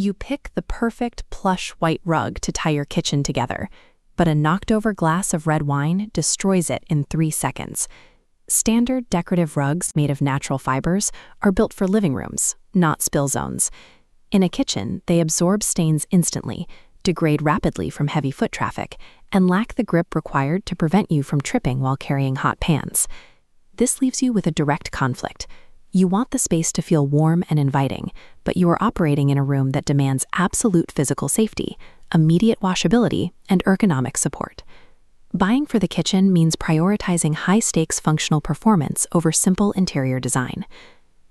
You pick the perfect plush white rug to tie your kitchen together, but a knocked-over glass of red wine destroys it in 3 seconds. Standard decorative rugs made of natural fibers are built for living rooms, not spill zones. In a kitchen, they absorb stains instantly, degrade rapidly from heavy foot traffic, and lack the grip required to prevent you from tripping while carrying hot pans. This leaves you with a direct conflict. You want the space to feel warm and inviting, but you are operating in a room that demands absolute physical safety, immediate washability, and ergonomic support. Buying for the kitchen means prioritizing high-stakes functional performance over simple interior design.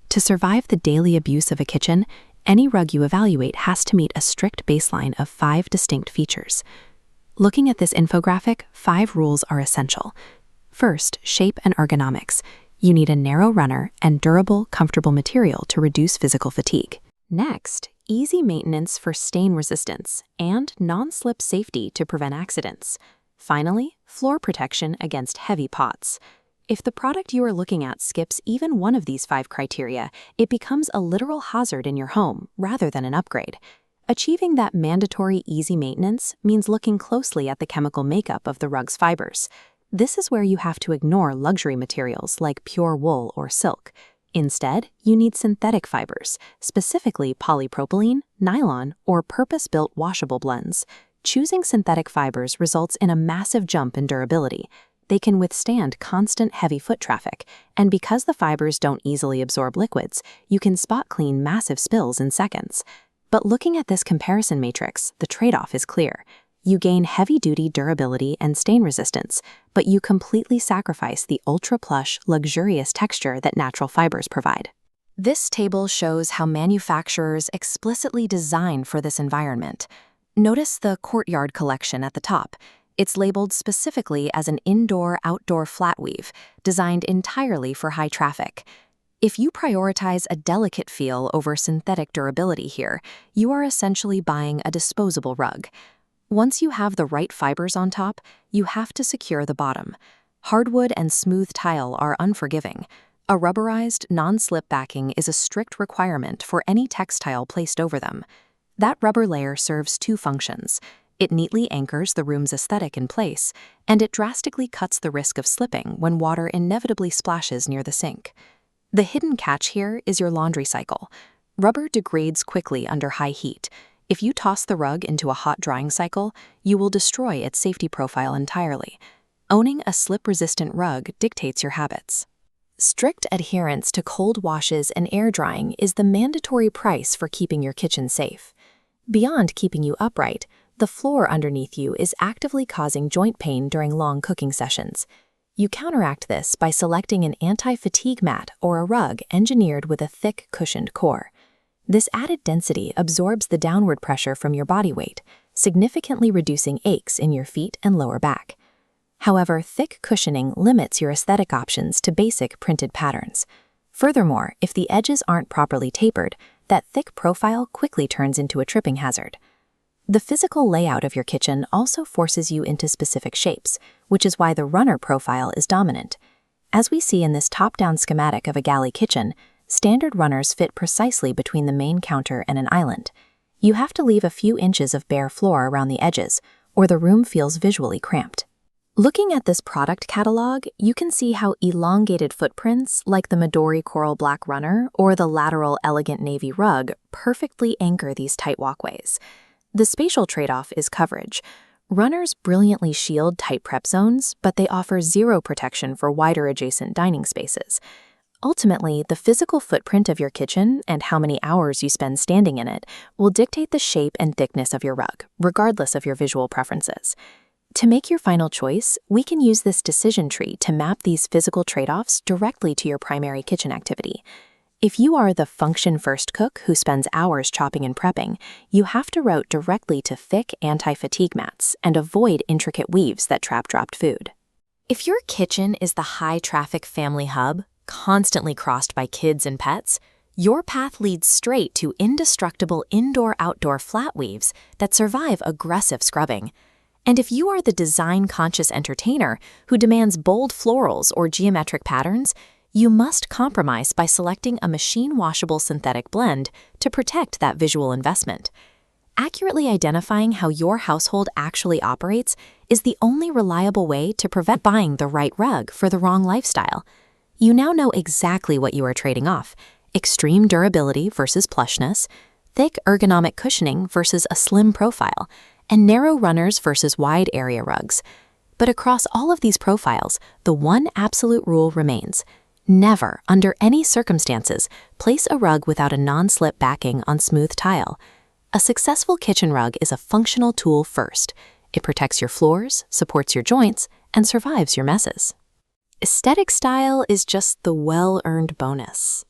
To survive the daily abuse of a kitchen, any rug you evaluate has to meet a strict baseline of 5 distinct features. Looking at this infographic, 5 rules are essential. First, shape and ergonomics. You need a narrow runner and durable, comfortable material to reduce physical fatigue. Next, easy maintenance for stain resistance and non-slip safety to prevent accidents. Finally, floor protection against heavy pots. If the product you are looking at skips even one of these 5 criteria, it becomes a literal hazard in your home rather than an upgrade. Achieving that mandatory easy maintenance means looking closely at the chemical makeup of the rug's fibers. This is where you have to ignore luxury materials like pure wool or silk. Instead, you need synthetic fibers, specifically polypropylene, nylon, or purpose-built washable blends. Choosing synthetic fibers results in a massive jump in durability. They can withstand constant heavy foot traffic, and because the fibers don't easily absorb liquids, you can spot clean massive spills in seconds. But looking at this comparison matrix, the trade-off is clear. You gain heavy-duty durability and stain resistance, but you completely sacrifice the ultra-plush, luxurious texture that natural fibers provide. This table shows how manufacturers explicitly design for this environment. Notice the Courtyard collection at the top. It's labeled specifically as an indoor-outdoor flat weave, designed entirely for high traffic. If you prioritize a delicate feel over synthetic durability here, you are essentially buying a disposable rug. Once you have the right fibers on top, you have to secure the bottom. Hardwood and smooth tile are unforgiving. A rubberized, non-slip backing is a strict requirement for any textile placed over them. That rubber layer serves 2 functions. It neatly anchors the room's aesthetic in place, and it drastically cuts the risk of slipping when water inevitably splashes near the sink. The hidden catch here is your laundry cycle. Rubber degrades quickly under high heat. If you toss the rug into a hot drying cycle, you will destroy its safety profile entirely. Owning a slip-resistant rug dictates your habits. Strict adherence to cold washes and air drying is the mandatory price for keeping your kitchen safe. Beyond keeping you upright, the floor underneath you is actively causing joint pain during long cooking sessions. You counteract this by selecting an anti-fatigue mat or a rug engineered with a thick, cushioned core. This added density absorbs the downward pressure from your body weight, significantly reducing aches in your feet and lower back. However, thick cushioning limits your aesthetic options to basic printed patterns. Furthermore, if the edges aren't properly tapered, that thick profile quickly turns into a tripping hazard. The physical layout of your kitchen also forces you into specific shapes, which is why the runner profile is dominant. As we see in this top-down schematic of a galley kitchen, standard runners fit precisely between the main counter and an island. You have to leave a few inches of bare floor around the edges, or the room feels visually cramped. Looking at this product catalog, you can see how elongated footprints, like the Midori Coral Black Runner or the lateral Elegant Navy Rug, perfectly anchor these tight walkways. The spatial trade-off is coverage. Runners brilliantly shield tight prep zones, but they offer zero protection for wider adjacent dining spaces. Ultimately, the physical footprint of your kitchen and how many hours you spend standing in it will dictate the shape and thickness of your rug, regardless of your visual preferences. To make your final choice, we can use this decision tree to map these physical trade-offs directly to your primary kitchen activity. If you are the function-first cook who spends hours chopping and prepping, you have to route directly to thick anti-fatigue mats and avoid intricate weaves that trap dropped food. If your kitchen is the high-traffic family hub, constantly crossed by kids and pets, your path leads straight to indestructible indoor-outdoor flat weaves that survive aggressive scrubbing. And if you are the design-conscious entertainer who demands bold florals or geometric patterns, you must compromise by selecting a machine-washable synthetic blend to protect that visual investment. Accurately identifying how your household actually operates is the only reliable way to prevent buying the right rug for the wrong lifestyle. You now know exactly what you are trading off: extreme durability versus plushness, thick ergonomic cushioning versus a slim profile, and narrow runners versus wide area rugs. But across all of these profiles, the one absolute rule remains: never, under any circumstances, place a rug without a non-slip backing on smooth tile. A successful kitchen rug is a functional tool first. It protects your floors, supports your joints, and survives your messes. Aesthetic style is just the well-earned bonus.